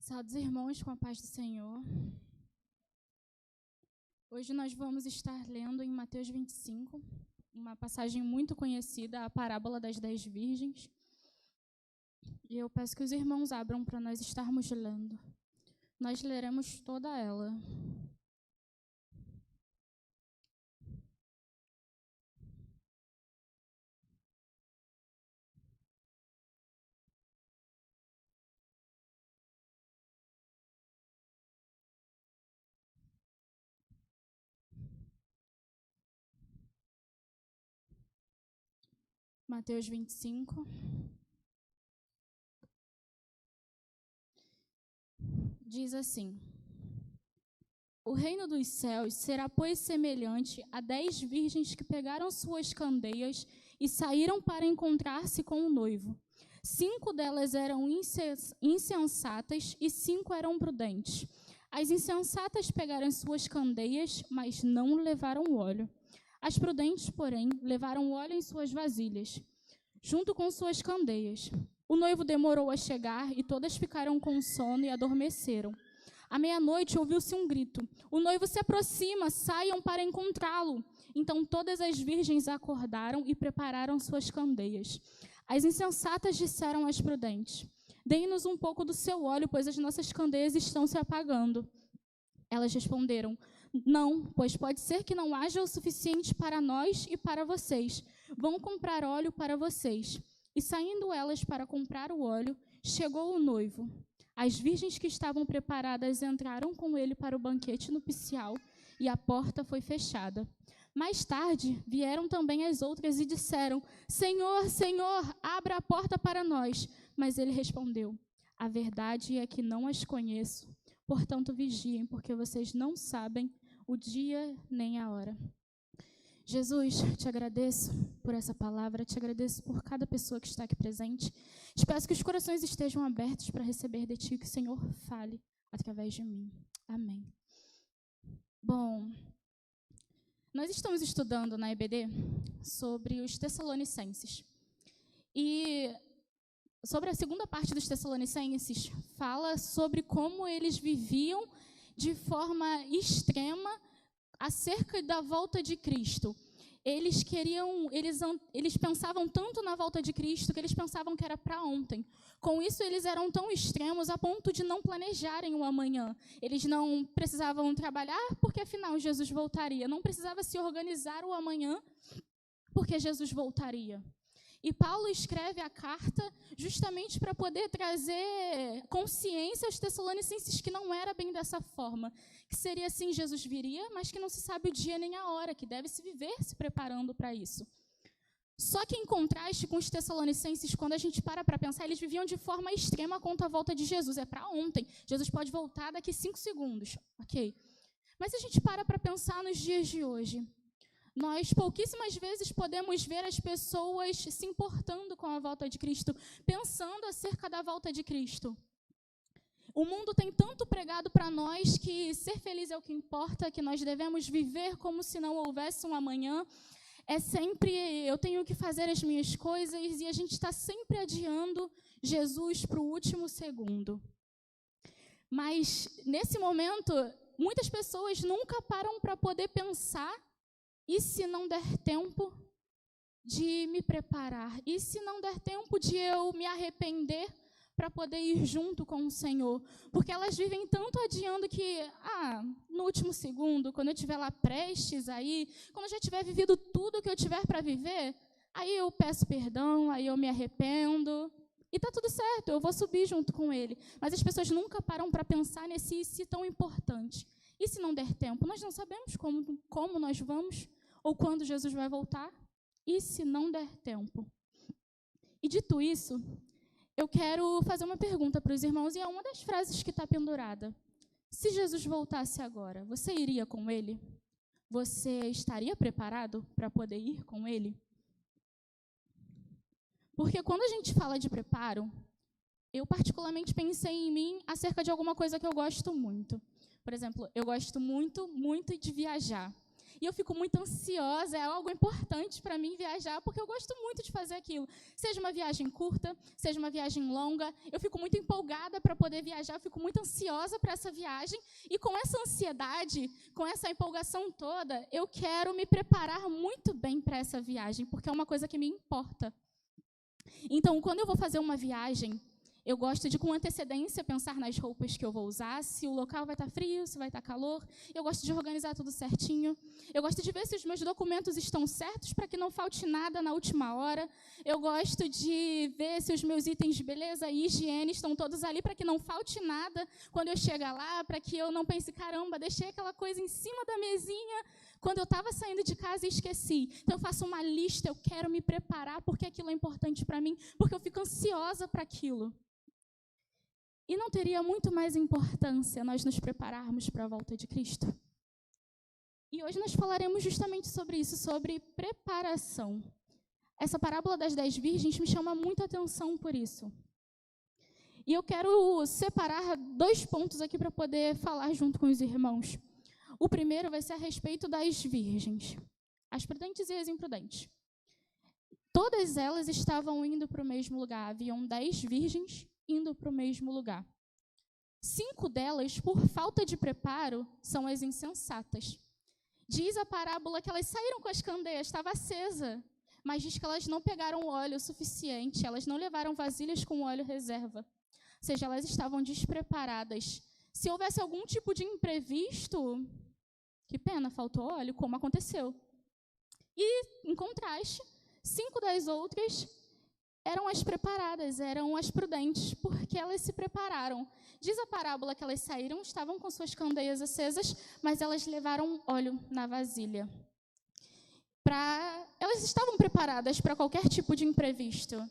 Saudos irmãos, com a paz do Senhor. Hoje nós vamos estar lendo em Mateus 25, uma passagem muito conhecida, a parábola das 10 virgens. E eu peço que os irmãos abram para nós estarmos lendo. Nós leremos toda ela. Mateus 25. Diz assim: O reino dos céus será, pois, semelhante a 10 virgens que pegaram suas candeias e saíram para encontrar-se com o noivo. 5 delas eram insensatas e 5 eram prudentes. As insensatas pegaram suas candeias, mas não levaram óleo. As prudentes, porém, levaram óleo em suas vasilhas, junto com suas candeias. O noivo demorou a chegar e todas ficaram com sono e adormeceram. À meia-noite ouviu-se um grito: o noivo se aproxima, saiam para encontrá-lo. Então todas as virgens acordaram e prepararam suas candeias. As insensatas disseram às prudentes: deem-nos um pouco do seu óleo, pois as nossas candeias estão se apagando. Elas responderam: não, pois pode ser que não haja o suficiente para nós e para vocês. Vão comprar óleo para vocês. E saindo elas para comprar o óleo, chegou o noivo. As virgens que estavam preparadas entraram com ele para o banquete nupcial e a porta foi fechada. Mais tarde, vieram também as outras e disseram: Senhor, Senhor, abra a porta para nós. Mas ele respondeu: a verdade é que não as conheço. Portanto, vigiem, porque vocês não sabem o dia nem a hora. Jesus, te agradeço por essa palavra, te agradeço por cada pessoa que está aqui presente. Te peço que os corações estejam abertos para receber de ti, que o Senhor fale através de mim. Amém. Bom, nós estamos estudando na EBD sobre os Tessalonicenses. E sobre a segunda parte dos Tessalonicenses, fala sobre como eles viviam de forma extrema acerca da volta de Cristo. Eles pensavam tanto na volta de Cristo que eles pensavam que era para ontem. Com isso, eles eram tão extremos a ponto de não planejarem o amanhã. Eles não precisavam trabalhar porque, afinal, Jesus voltaria. Não precisava se organizar o amanhã porque Jesus voltaria. E Paulo escreve a carta justamente para poder trazer consciência aos Tessalonicenses que não era bem dessa forma. Que seria assim, Jesus viria, mas que não se sabe o dia nem a hora, que deve se viver se preparando para isso. Só que em contraste com os Tessalonicenses, quando a gente para pensar, eles viviam de forma extrema quanto à volta de Jesus. É para ontem. Jesus pode voltar daqui 5 segundos. Ok. Mas a gente para pensar nos dias de hoje. Nós pouquíssimas vezes podemos ver as pessoas se importando com a volta de Cristo, pensando acerca da volta de Cristo. O mundo tem tanto pregado para nós que ser feliz é o que importa, que nós devemos viver como se não houvesse um amanhã. É sempre, eu tenho que fazer as minhas coisas, e a gente está sempre adiando Jesus para o último segundo. Mas, nesse momento, muitas pessoas nunca param para poder pensar: e se não der tempo de me preparar? E se não der tempo de eu me arrepender para poder ir junto com o Senhor? Porque elas vivem tanto adiando que, no último segundo, quando eu estiver lá prestes a ir, quando eu já tiver vivido tudo que eu tiver para viver, aí eu peço perdão, aí eu me arrependo, e está tudo certo, eu vou subir junto com Ele. Mas as pessoas nunca param para pensar nesse "se" tão importante. E se não der tempo? Nós não sabemos como nós vamos, ou quando Jesus vai voltar. E se não der tempo? E dito isso, eu quero fazer uma pergunta para os irmãos, e é uma das frases que está pendurada. Se Jesus voltasse agora, você iria com Ele? Você estaria preparado para poder ir com Ele? Porque quando a gente fala de preparo, eu particularmente pensei em mim acerca de alguma coisa que eu gosto muito. Por exemplo, eu gosto muito, muito de viajar. e eu fico muito ansiosa, é algo importante para mim viajar, porque eu gosto muito de fazer aquilo. Seja uma viagem curta, seja uma viagem longa, eu fico muito empolgada para poder viajar, eu fico muito ansiosa para essa viagem, e com essa ansiedade, com essa empolgação toda, eu quero me preparar muito bem para essa viagem, porque é uma coisa que me importa. Então, quando eu vou fazer uma viagem, eu gosto de, com antecedência, pensar nas roupas que eu vou usar, se o local vai estar frio, se vai estar calor. Eu gosto de organizar tudo certinho. Eu gosto de ver se os meus documentos estão certos para que não falte nada na última hora. Eu gosto de ver se os meus itens de beleza e higiene estão todos ali para que não falte nada quando eu chegar lá, para que eu não pense, caramba, deixei aquela coisa em cima da mesinha quando eu estava saindo de casa e esqueci. Então, eu faço uma lista, eu quero me preparar porque aquilo é importante para mim, porque eu fico ansiosa para aquilo. E não teria muito mais importância nós nos prepararmos para a volta de Cristo? E hoje nós falaremos justamente sobre isso, sobre preparação. Essa parábola das 10 virgens me chama muito a atenção por isso. E eu quero separar 2 pontos aqui para poder falar junto com os irmãos. O primeiro vai ser a respeito das virgens, as prudentes e as imprudentes. Todas elas estavam indo para o mesmo lugar, haviam 10 virgens indo para o mesmo lugar. 5 delas, por falta de preparo, são as insensatas. Diz a parábola que elas saíram com as candeias, estava acesa, mas diz que elas não pegaram óleo suficiente, elas não levaram vasilhas com óleo reserva. Ou seja, elas estavam despreparadas. Se houvesse algum tipo de imprevisto, que pena, faltou óleo, como aconteceu. E, em contraste, 5 das outras eram as preparadas, eram as prudentes, porque elas se prepararam. Diz a parábola que elas saíram, estavam com suas candeias acesas, mas elas levaram óleo na vasilha. Elas estavam preparadas para qualquer tipo de imprevisto.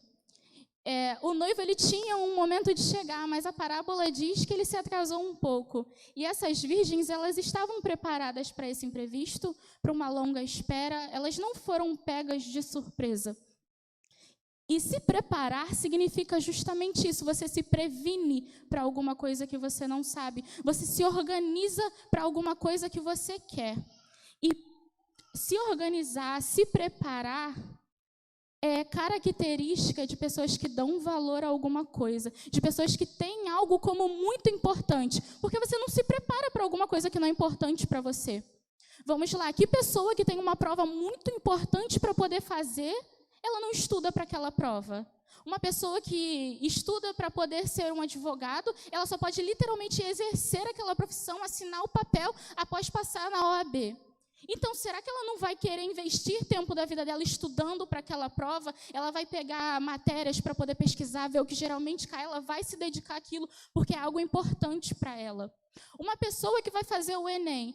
O noivo ele tinha um momento de chegar, mas a parábola diz que ele se atrasou um pouco. E essas virgens, elas estavam preparadas para esse imprevisto, para uma longa espera, elas não foram pegas de surpresa. E se preparar significa justamente isso, você se previne para alguma coisa que você não sabe, você se organiza para alguma coisa que você quer. E se organizar, se preparar, é característica de pessoas que dão valor a alguma coisa, de pessoas que têm algo como muito importante, porque você não se prepara para alguma coisa que não é importante para você. Vamos lá, que pessoa que tem uma prova muito importante para poder fazer, ela não estuda para aquela prova. Uma pessoa que estuda para poder ser um advogado, ela só pode literalmente exercer aquela profissão, assinar o papel após passar na OAB. Então, será que ela não vai querer investir tempo da vida dela estudando para aquela prova? Ela vai pegar matérias para poder pesquisar, ver o que geralmente cai, ela vai se dedicar àquilo porque é algo importante para ela. Uma pessoa que vai fazer o Enem,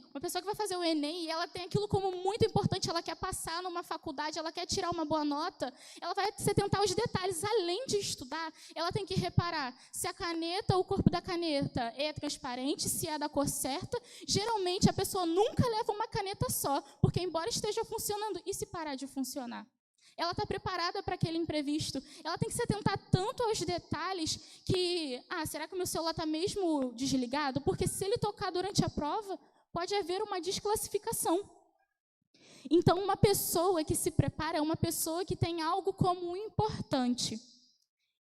e ela tem aquilo como muito importante, ela quer passar numa faculdade, ela quer tirar uma boa nota, ela vai se atentar aos detalhes, além de estudar, ela tem que reparar se a caneta, o corpo da caneta é transparente, se é da cor certa. Geralmente a pessoa nunca leva uma caneta só, porque embora esteja funcionando, e se parar de funcionar? Ela está preparada para aquele imprevisto. Ela tem que se atentar tanto aos detalhes que, será que o meu celular está mesmo desligado? Porque se ele tocar durante a prova, pode haver uma desclassificação. Então, uma pessoa que se prepara é uma pessoa que tem algo como importante.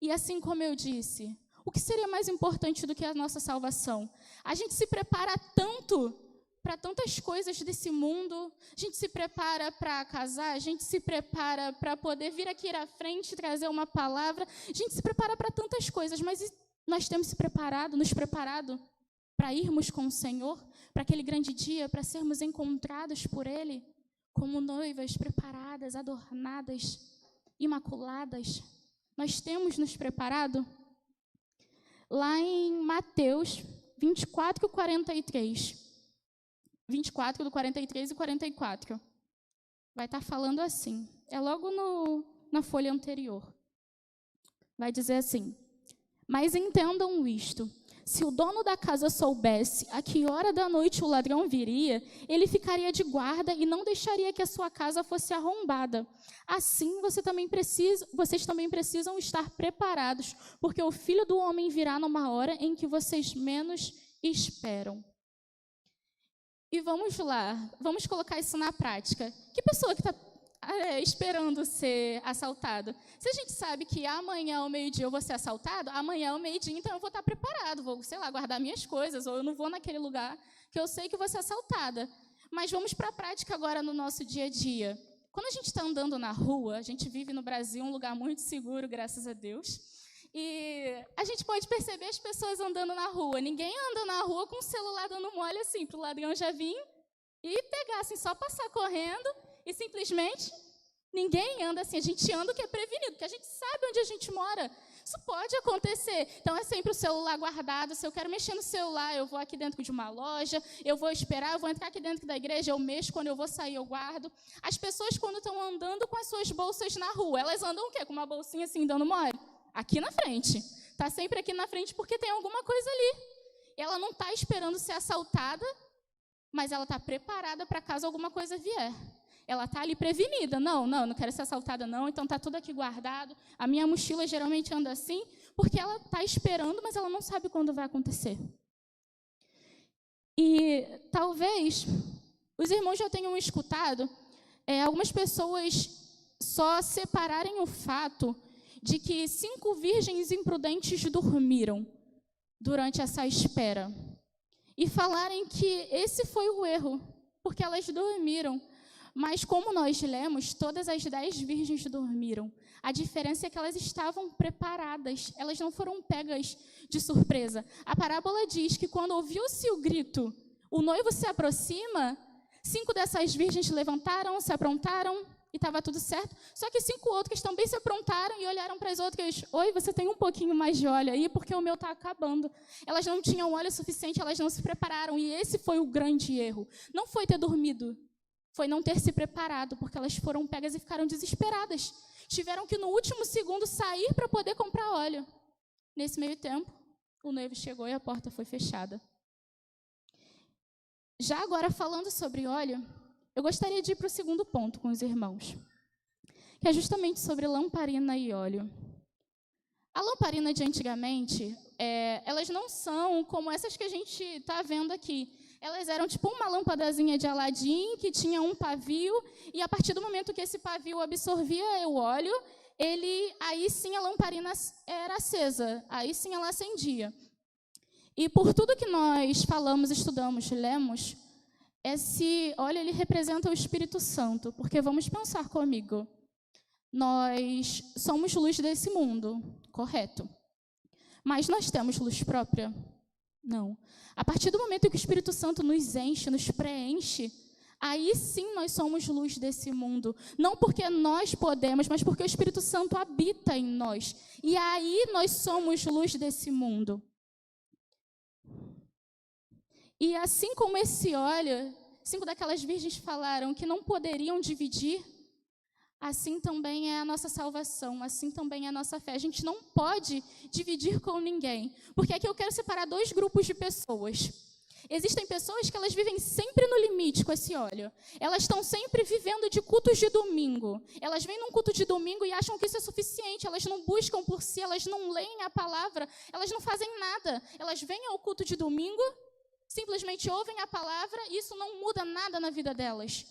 E assim como eu disse, o que seria mais importante do que a nossa salvação? A gente se prepara tanto para tantas coisas desse mundo, a gente se prepara para casar, a gente se prepara para poder vir aqui à frente e trazer uma palavra, a gente se prepara para tantas coisas, mas nós temos nos preparado para irmos com o Senhor, para aquele grande dia, para sermos encontrados por Ele, como noivas preparadas, adornadas, imaculadas. Nós temos nos preparado? Lá em Mateus 24 e 43... 24, do 43 e 44. Vai estar falando assim. É logo na folha anterior. Vai dizer assim: mas entendam isto. Se o dono da casa soubesse a que hora da noite o ladrão viria, ele ficaria de guarda e não deixaria que a sua casa fosse arrombada. Assim, vocês também precisam estar preparados, porque o Filho do Homem virá numa hora em que vocês menos esperam. E vamos lá, vamos colocar isso na prática. Que pessoa que está esperando ser assaltado? Se a gente sabe que amanhã ao meio-dia eu vou ser assaltado, amanhã ao meio-dia, então eu vou estar preparado, vou, sei lá, guardar minhas coisas, ou eu não vou naquele lugar que eu sei que eu vou ser assaltada. Mas vamos para a prática agora no nosso dia a dia. Quando a gente está andando na rua, a gente vive no Brasil, um lugar muito seguro, graças a Deus, e a gente pode perceber as pessoas andando na rua. Ninguém anda na rua com o celular dando mole assim, para o ladrão já vir e pegar, assim, só passar correndo e simplesmente ninguém anda assim. A gente anda o que é prevenido, porque a gente sabe onde a gente mora. Isso pode acontecer. Então, é sempre o celular guardado. Se eu quero mexer no celular, eu vou aqui dentro de uma loja, eu vou esperar, eu vou entrar aqui dentro da igreja, eu mexo, quando eu vou sair, eu guardo. As pessoas, quando estão andando com as suas bolsas na rua, elas andam o quê? Com uma bolsinha assim, dando mole? Aqui na frente. Está sempre aqui na frente porque tem alguma coisa ali. Ela não está esperando ser assaltada, mas ela está preparada para caso alguma coisa vier. Ela está ali prevenida. Não quero ser assaltada, não. Então está tudo aqui guardado. A minha mochila geralmente anda assim, porque ela está esperando, mas ela não sabe quando vai acontecer. E talvez os irmãos já tenham escutado algumas pessoas só separarem o fato de que 5 virgens imprudentes dormiram durante essa espera. E falarem que esse foi o erro, porque elas dormiram. Mas como nós lemos, todas as 10 virgens dormiram. A diferença é que elas estavam preparadas, elas não foram pegas de surpresa. A parábola diz que quando ouviu-se o grito, o noivo se aproxima, 5 dessas virgens levantaram, se aprontaram e estava tudo certo. Só que 5 outras também se aprontaram e olharam para as outras. Oi, você tem um pouquinho mais de óleo aí, porque o meu está acabando. Elas não tinham óleo suficiente, elas não se prepararam. E esse foi o grande erro. Não foi ter dormido. Foi não ter se preparado, porque elas foram pegas e ficaram desesperadas. Tiveram que, no último segundo, sair para poder comprar óleo. Nesse meio tempo, o noivo chegou e a porta foi fechada. Já agora, falando sobre óleo, eu gostaria de ir para o segundo ponto com os irmãos, que é justamente sobre lamparina e óleo. A lamparina de antigamente, elas não são como essas que a gente está vendo aqui. Elas eram tipo uma lâmpadazinha de Aladim, que tinha um pavio, e a partir do momento que esse pavio absorvia o óleo, aí sim a lamparina era acesa, aí sim ela acendia. E por tudo que nós falamos, estudamos, lemos, esse óleo ele representa o Espírito Santo, porque vamos pensar comigo, nós somos luz desse mundo, correto? Mas nós temos luz própria? Não. A partir do momento que o Espírito Santo nos enche, nos preenche, aí sim nós somos luz desse mundo. Não porque nós podemos, mas porque o Espírito Santo habita em nós. E aí nós somos luz desse mundo. E assim como esse óleo, 5 daquelas virgens falaram que não poderiam dividir, assim também é a nossa salvação, assim também é a nossa fé. A gente não pode dividir com ninguém, porque aqui eu quero separar 2 grupos de pessoas. Existem pessoas que elas vivem sempre no limite com esse óleo. Elas estão sempre vivendo de cultos de domingo. Elas vêm num culto de domingo e acham que isso é suficiente. Elas não buscam por si, elas não leem a palavra, elas não fazem nada. Elas vêm ao culto de domingo, simplesmente ouvem a palavra e isso não muda nada na vida delas.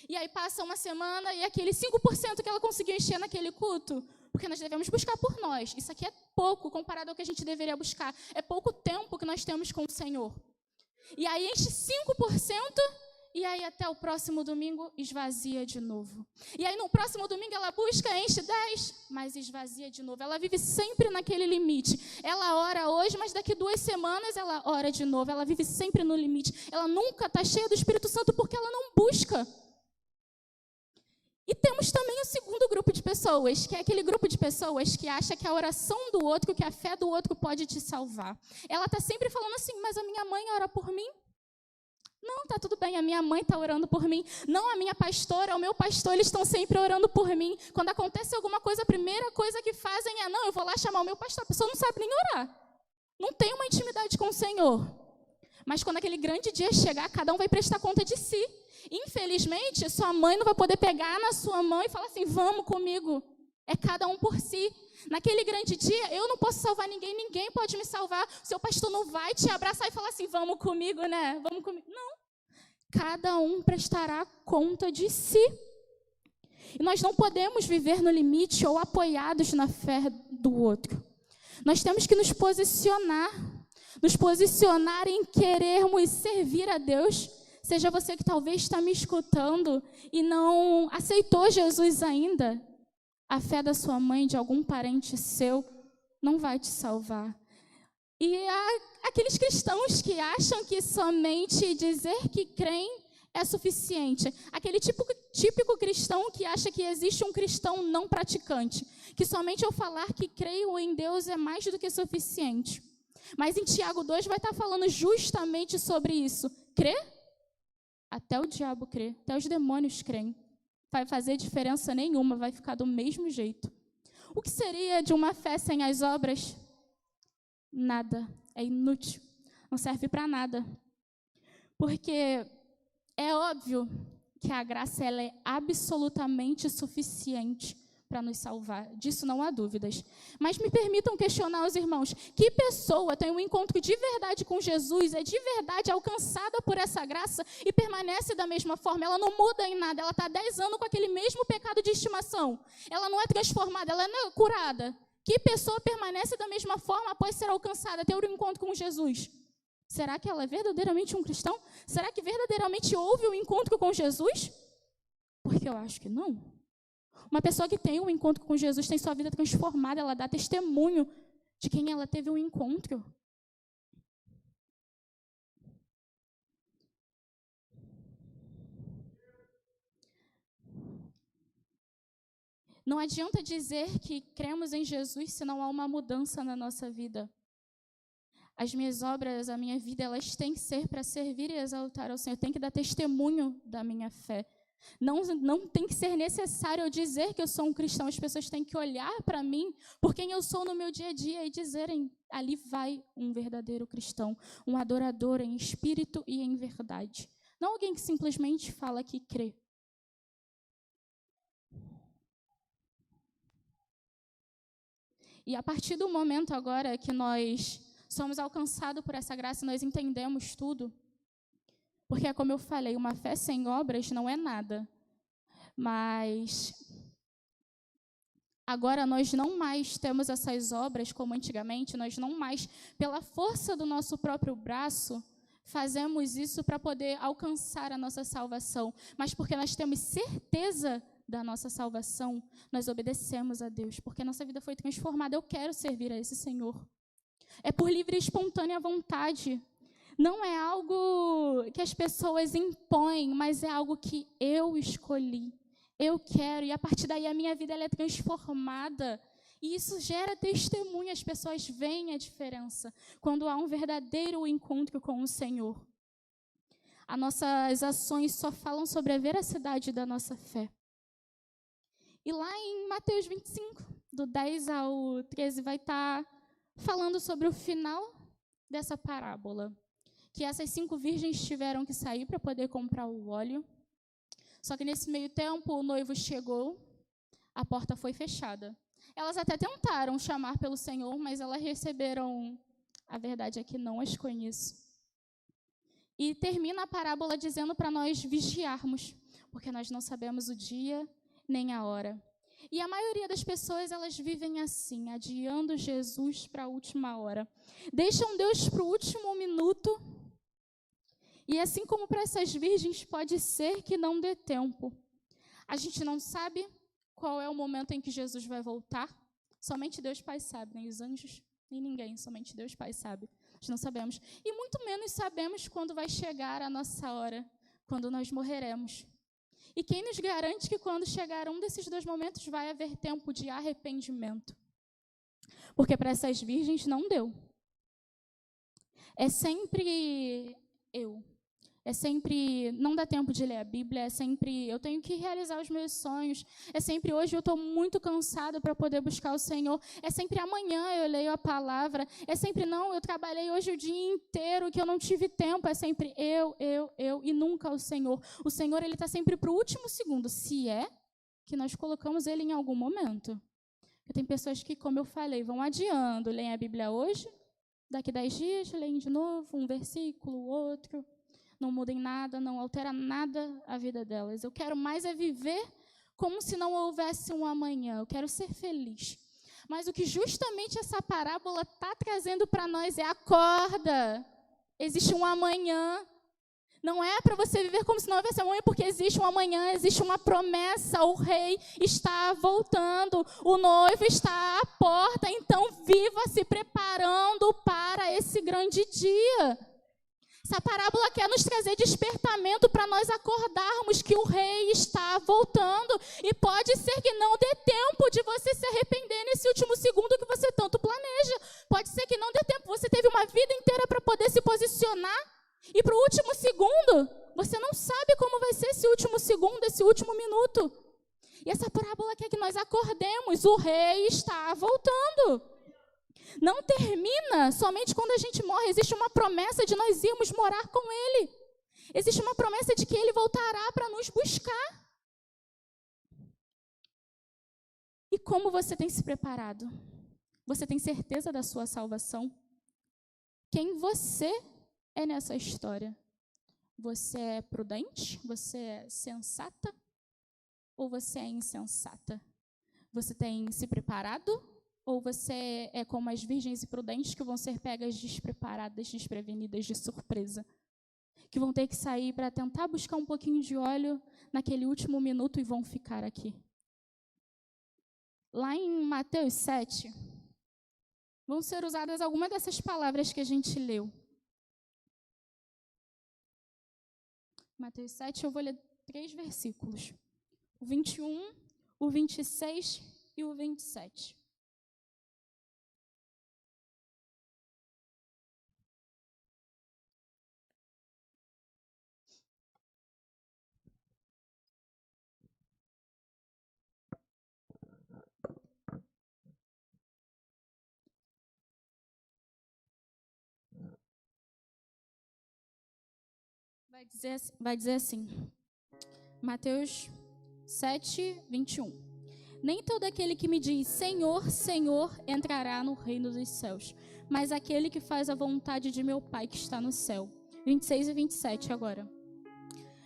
E aí passa uma semana e aquele 5% que ela conseguiu encher naquele culto, porque nós devemos buscar por nós. Isso aqui é pouco comparado ao que a gente deveria buscar. É pouco tempo que nós temos com o Senhor. E aí enche 5%, e aí até o próximo domingo esvazia de novo. E aí no próximo domingo ela busca, enche 10, mas esvazia de novo. Ela vive sempre naquele limite. Ela ora hoje, mas daqui 2 semanas ela ora de novo. Ela vive sempre no limite. Ela nunca está cheia do Espírito Santo porque ela não busca. E temos também o segundo grupo de pessoas, que é aquele grupo de pessoas que acha que a oração do outro, que a fé do outro pode te salvar. Ela está sempre falando assim, mas a minha mãe ora por mim? Não, está tudo bem, a minha mãe está orando por mim. Não, a minha pastora, o meu pastor, eles estão sempre orando por mim. Quando acontece alguma coisa, a primeira coisa que fazem é, não, eu vou lá chamar o meu pastor. A pessoa não sabe nem orar. Não tem uma intimidade com o Senhor. Mas quando aquele grande dia chegar, cada um vai prestar conta de si. Infelizmente, sua mãe não vai poder pegar na sua mão e falar assim, vamos comigo. É cada um por si. Naquele grande dia, eu não posso salvar ninguém, ninguém pode me salvar. O seu pastor não vai te abraçar e falar assim, vamos comigo, né? Vamos comigo. Não. Cada um prestará conta de si. E nós não podemos viver no limite ou apoiados na fé do outro. Nós temos que nos posicionar em querermos servir a Deus. Seja você que talvez está me escutando e não aceitou Jesus ainda, a fé da sua mãe, de algum parente seu, não vai te salvar. E há aqueles cristãos que acham que somente dizer que creem é suficiente. Aquele típico cristão que acha que existe um cristão não praticante, que somente eu falar que creio em Deus é mais do que suficiente. Mas em Tiago 2 vai estar falando justamente sobre isso. Crê? Até o diabo crê, até os demônios creem. Vai fazer diferença nenhuma, vai ficar do mesmo jeito. O que seria de uma fé sem as obras? Nada, é inútil, não serve para nada. Porque é óbvio que a graça ela é absolutamente suficiente para nos salvar. Disso não há dúvidas. Mas me permitam questionar os irmãos. Que pessoa tem um encontro de verdade com Jesus, é de verdade alcançada por essa graça e permanece da mesma forma? Ela não muda em nada, ela está 10 anos com aquele mesmo pecado de estimação. Ela não é transformada, ela não é curada. Que pessoa permanece da mesma forma após ser alcançada, ter um encontro com Jesus? Será que ela é verdadeiramente um cristão? Será que verdadeiramente houve um encontro com Jesus? Porque eu acho que não. Uma pessoa que tem um encontro com Jesus tem sua vida transformada, ela dá testemunho de quem ela teve um encontro. Não adianta dizer que cremos em Jesus se não há uma mudança na nossa vida. As minhas obras, a minha vida, elas têm que ser para servir e exaltar ao Senhor. Tem que dar testemunho da minha fé. Não tem que ser necessário eu dizer que eu sou um cristão. As pessoas têm que olhar para mim por quem eu sou no meu dia a dia e dizerem, ali vai um verdadeiro cristão, um adorador em espírito e em verdade. Não alguém que simplesmente fala que crê. E a partir do momento agora que nós somos alcançados por essa graça, nós entendemos tudo. Porque, como eu falei, uma fé sem obras não é nada. Mas agora nós não mais temos essas obras como antigamente, nós não mais, pela força do nosso próprio braço, fazemos isso para poder alcançar a nossa salvação. Mas porque nós temos certeza da nossa salvação, nós obedecemos a Deus, porque a nossa vida foi transformada. Eu quero servir a esse Senhor. É por livre e espontânea vontade. Não é algo que as pessoas impõem, mas é algo que eu escolhi. Eu quero, e a partir daí a minha vida ela é transformada. E isso gera testemunho, as pessoas veem a diferença quando há um verdadeiro encontro com o Senhor. As nossas ações só falam sobre a veracidade da nossa fé. E lá em Mateus 25, do 10 ao 13, vai estar falando sobre o final dessa parábola. Que essas 5 virgens tiveram que sair para poder comprar o óleo. Só que nesse meio tempo o noivo chegou, a porta foi fechada. Elas até tentaram chamar pelo Senhor, mas elas receberam, a verdade é que não as conheço. E termina a parábola dizendo para nós vigiarmos, porque nós não sabemos o dia nem a hora. E a maioria das pessoas, elas vivem assim, adiando Jesus para a última hora. Deixam Deus para o último minuto. E assim como para essas virgens, pode ser que não dê tempo. A gente não sabe qual é o momento em que Jesus vai voltar. Somente Deus Pai sabe, nem os anjos, nem ninguém. Somente Deus Pai sabe. Nós não sabemos. E muito menos sabemos quando vai chegar a nossa hora, quando nós morreremos. E quem nos garante que quando chegar um desses 2 momentos vai haver tempo de arrependimento? Porque para essas virgens não deu. É sempre É sempre, não dá tempo de ler a Bíblia, é sempre, eu tenho que realizar os meus sonhos, é sempre, hoje eu estou muito cansada para poder buscar o Senhor, é sempre, amanhã eu leio a palavra, é sempre, não, eu trabalhei hoje o dia inteiro que eu não tive tempo, é sempre eu, e nunca o Senhor. O Senhor, Ele está sempre para o último segundo, se é que nós colocamos Ele em algum momento. Porque tem pessoas que, como eu falei, vão adiando, leem a Bíblia hoje, daqui 10 dias, leem de novo, um versículo, outro. não muda em nada, não altera nada a vida delas. Eu quero mais é viver como se não houvesse um amanhã. Eu quero ser feliz. Mas o que justamente essa parábola está trazendo para nós é: acorda, existe um amanhã. Não é para você viver como se não houvesse amanhã, porque existe um amanhã, existe uma promessa. O rei está voltando, o noivo está à porta, então viva se preparando para esse grande dia. Essa parábola quer nos trazer despertamento para nós acordarmos que o rei está voltando. E pode ser que não dê tempo de você se arrepender nesse último segundo que você tanto planeja. Pode ser que não dê tempo. Você teve uma vida inteira para poder se posicionar. E para o último segundo, você não sabe como vai ser esse último segundo, esse último minuto. E essa parábola quer que nós acordemos. O rei está voltando. Não termina somente quando a gente morre. Existe uma promessa de nós irmos morar com Ele. Existe uma promessa de que Ele voltará para nos buscar. E como você tem se preparado? Você tem certeza da sua salvação? Quem você é nessa história? Você é prudente? Você é sensata? Ou você é insensata? Você tem se preparado? Ou você é como as virgens imprudentes que vão ser pegas despreparadas, desprevenidas, de surpresa? Que vão ter que sair para tentar buscar um pouquinho de óleo naquele último minuto e vão ficar aqui. Lá em Mateus 7, vão ser usadas algumas dessas palavras que a gente leu. Mateus 7, eu vou ler 3 versículos. O 21, o 26 e o 27. Vai dizer assim, Mateus 7, 21. Nem todo aquele que me diz Senhor, Senhor, entrará no reino dos céus, mas aquele que faz a vontade de meu Pai que está no céu. 26 e 27 agora.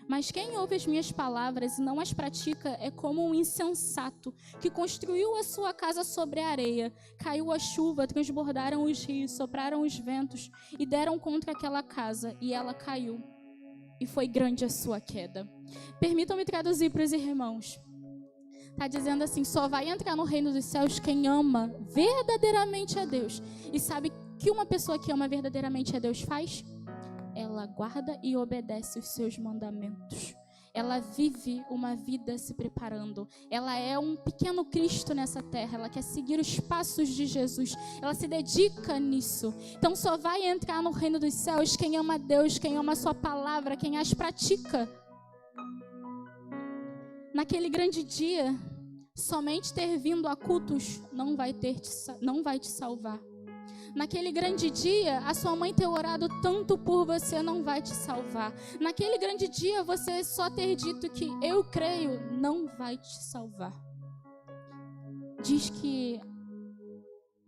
Mas quem ouve as minhas palavras e não as pratica é como um insensato que construiu a sua casa sobre a areia. Caiu a chuva, transbordaram os rios, sopraram os ventos e deram contra aquela casa, e ela caiu. E foi grande a sua queda. Permitam-me traduzir para os irmãos. Está dizendo assim: só vai entrar no reino dos céus quem ama verdadeiramente a Deus. E sabe que uma pessoa que ama verdadeiramente a Deus faz? Ela guarda e obedece os seus mandamentos. Ela vive uma vida se preparando. Ela é um pequeno Cristo nessa terra. Ela quer seguir os passos de Jesus. Ela se dedica nisso. Então só vai entrar no reino dos céus quem ama a Deus, quem ama a sua palavra, quem as pratica. Naquele grande dia, somente ter vindo a cultos não vai te salvar. Naquele grande dia, a sua mãe ter orado tanto por você não vai te salvar. Naquele grande dia, você só ter dito que eu creio não vai te salvar. Diz que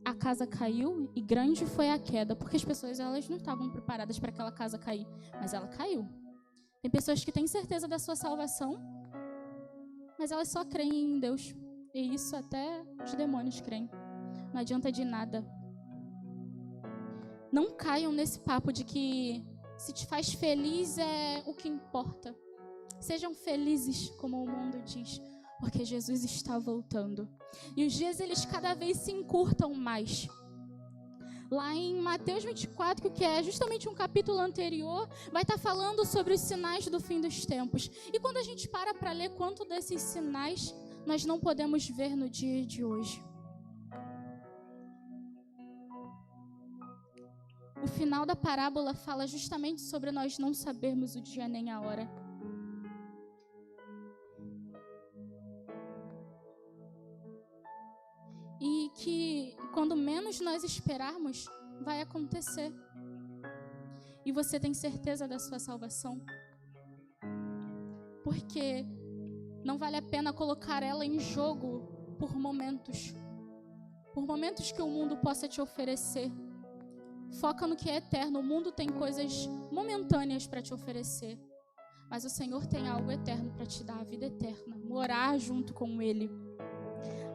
a casa caiu e grande foi a queda, porque as pessoas elas não estavam preparadas para aquela casa cair, mas ela caiu. Tem pessoas que têm certeza da sua salvação, mas elas só creem em Deus. E isso até os demônios creem. Não adianta de nada. Não caiam nesse papo de que se te faz feliz é o que importa. Sejam felizes, como o mundo diz, porque Jesus está voltando. E os dias, eles cada vez se encurtam mais. Lá em Mateus 24, que é justamente um capítulo anterior, vai estar falando sobre os sinais do fim dos tempos. E quando a gente para ler quanto desses sinais nós não podemos ver no dia de hoje. O final da parábola fala justamente sobre nós não sabermos o dia nem a hora. E que quando menos nós esperarmos, vai acontecer. E você tem certeza da sua salvação? Porque não vale a pena colocar ela em jogo por momentos que o mundo possa te oferecer. Foca no que é eterno. O mundo tem coisas momentâneas para te oferecer, mas o Senhor tem algo eterno para te dar, a vida eterna, morar junto com Ele.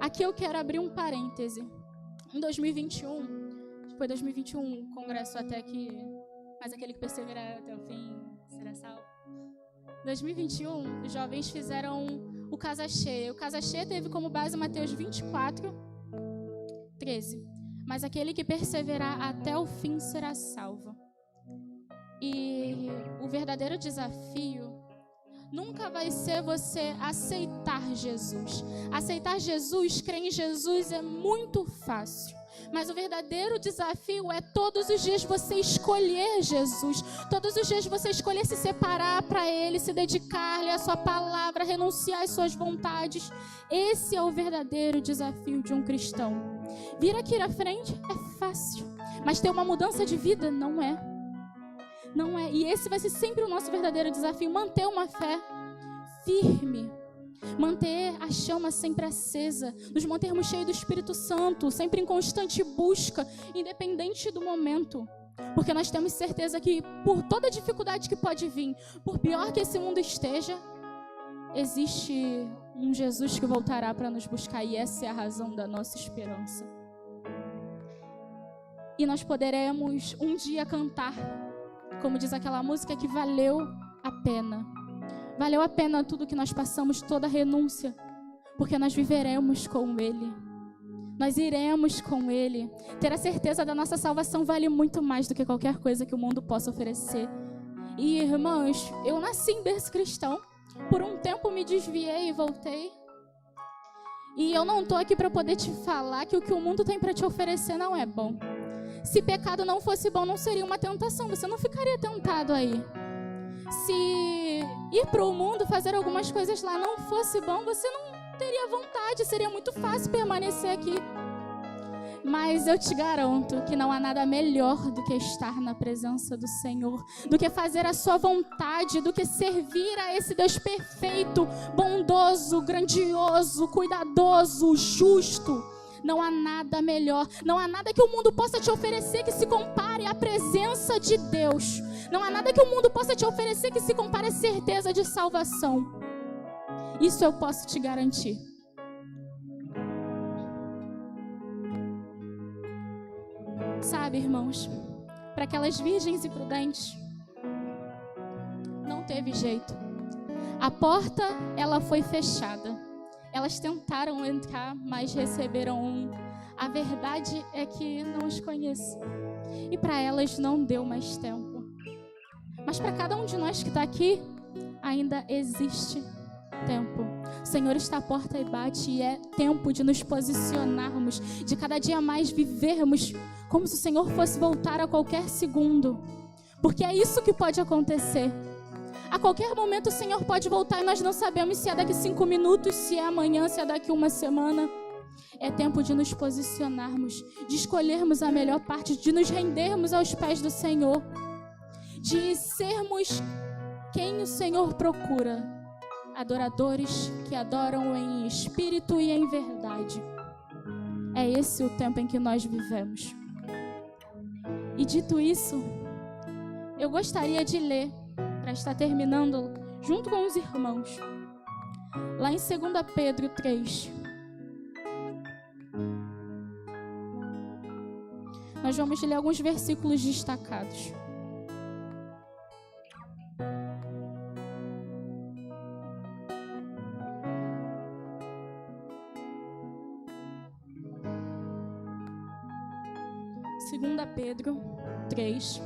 Aqui eu quero abrir um parêntese. Em 2021, foi 2021 o congresso até que, mas aquele que perseverar até o fim será salvo. 2021, os jovens fizeram o Casa Cheia. O Casa Cheia teve como base Mateus 24, 13. Mas aquele que perseverar até o fim será salvo. E o verdadeiro desafio nunca vai ser você aceitar Jesus. Aceitar Jesus, crer em Jesus é muito fácil. Mas o verdadeiro desafio é todos os dias você escolher Jesus. Todos os dias você escolher se separar para Ele, se dedicar-lhe à sua palavra, renunciar às suas vontades. Esse é o verdadeiro desafio de um cristão. Vir aqui à frente é fácil, mas ter uma mudança de vida não é. Não é. E esse vai ser sempre o nosso verdadeiro desafio. Manter uma fé firme. Manter a chama sempre acesa. Nos mantermos cheios do Espírito Santo. Sempre em constante busca. Independente do momento. Porque nós temos certeza que por toda dificuldade que pode vir, por pior que esse mundo esteja, existe um Jesus que voltará para nos buscar. E essa é a razão da nossa esperança. E nós poderemos um dia cantar, como diz aquela música, que valeu a pena. Valeu a pena tudo que nós passamos, toda a renúncia, porque nós viveremos com Ele. Nós iremos com Ele. Ter a certeza da nossa salvação vale muito mais do que qualquer coisa que o mundo possa oferecer. E, irmãos, eu nasci em berço cristão. Por um tempo me desviei e voltei. E eu não estou aqui para poder te falar que o que o mundo tem para te oferecer não é bom. Se pecado não fosse bom, não seria uma tentação. Você não ficaria tentado aí. Se ir para o mundo, fazer algumas coisas lá não fosse bom, você não teria vontade. Seria muito fácil permanecer aqui. Mas eu te garanto que não há nada melhor do que estar na presença do Senhor, do que fazer a sua vontade, do que servir a esse Deus perfeito, bondoso, grandioso, cuidadoso, justo. Não há nada melhor, não há nada que o mundo possa te oferecer que se compare à presença de Deus. Não há nada que o mundo possa te oferecer que se compare à certeza de salvação. Isso eu posso te garantir. Sabe, irmãos, para aquelas virgens e prudentes, não teve jeito. A porta, ela foi fechada. Elas tentaram entrar, mas receberam A verdade é que não os conheço. E para elas não deu mais tempo. Mas para cada um de nós que está aqui, ainda existe tempo. O Senhor está à porta e bate, e é tempo de nos posicionarmos, de cada dia mais vivermos como se o Senhor fosse voltar a qualquer segundo. Porque é isso que pode acontecer. A qualquer momento o Senhor pode voltar e nós não sabemos se é daqui 5 minutos, se é amanhã, se é daqui 1 semana. É tempo de nos posicionarmos, de escolhermos a melhor parte, de nos rendermos aos pés do Senhor, de sermos quem o Senhor procura, adoradores que adoram em espírito e em verdade. É esse o tempo em que nós vivemos. E dito isso, eu gostaria de ler, para estar terminando junto com os irmãos, lá em 2 Pedro 3. Nós vamos ler alguns versículos destacados. Segunda Pedro 3.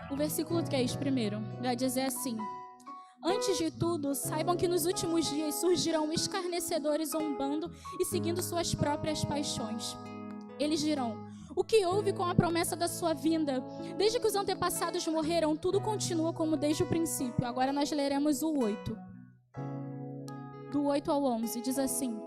O versículo 3 primeiro vai dizer assim: antes de tudo, saibam que nos últimos dias surgirão escarnecedores zombando e seguindo suas próprias paixões. Eles dirão: o que houve com a promessa da sua vinda? Desde que os antepassados morreram, tudo continua como desde o princípio. Agora nós leremos o 8. Do 8 ao 11, diz assim: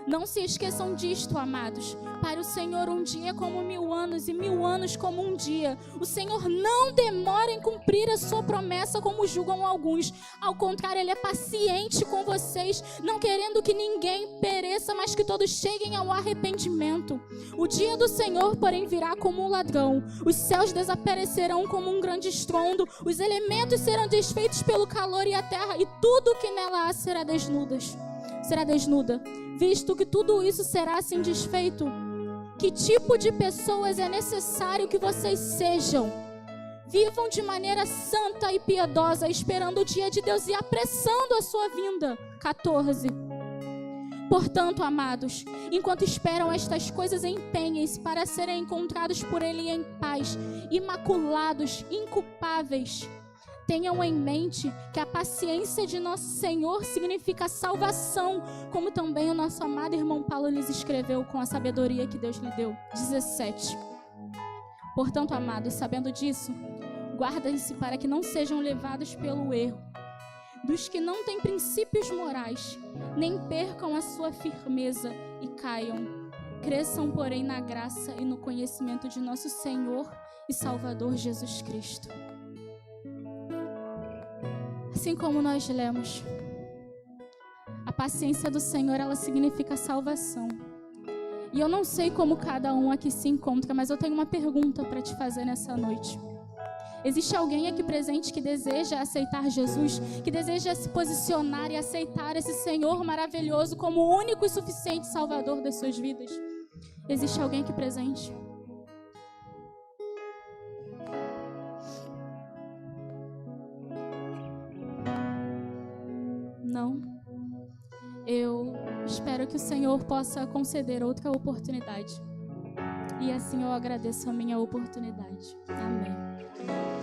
Não se esqueçam disto, amados. Para o Senhor um dia é como 1000 anos e 1000 anos como um dia. O Senhor não demora em cumprir a sua promessa como julgam alguns. Ao contrário, Ele é paciente com vocês, não querendo que ninguém pereça, mas que todos cheguem ao arrependimento. O dia do Senhor, porém, virá como um ladrão. Os céus desaparecerão como um grande estrondo. Os elementos serão desfeitos pelo calor e a terra, e tudo que nela há será desnuda. Visto que tudo isso será assim desfeito, que tipo de pessoas é necessário que vocês sejam? Vivam de maneira santa e piedosa, esperando o dia de Deus e apressando a sua vinda. 14. Portanto, amados, enquanto esperam estas coisas, empenhem-se para serem encontrados por Ele em paz, imaculados, inculpáveis. Tenham em mente que a paciência de nosso Senhor significa salvação, como também o nosso amado irmão Paulo lhes escreveu com a sabedoria que Deus lhe deu. 17. Portanto, amados, sabendo disso, guardem-se para que não sejam levados pelo erro dos que não têm princípios morais, nem percam a sua firmeza e caiam. Cresçam, porém, na graça e no conhecimento de nosso Senhor e Salvador Jesus Cristo. Assim como nós lemos, a paciência do Senhor, ela significa salvação. E eu não sei como cada um aqui se encontra, mas eu tenho uma pergunta para te fazer nessa noite. Existe alguém aqui presente que deseja aceitar Jesus, que deseja se posicionar e aceitar esse Senhor maravilhoso como o único e suficiente Salvador das suas vidas? Existe alguém aqui presente? Não? Eu espero que o Senhor possa conceder outra oportunidade. E assim eu agradeço a minha oportunidade. Amém.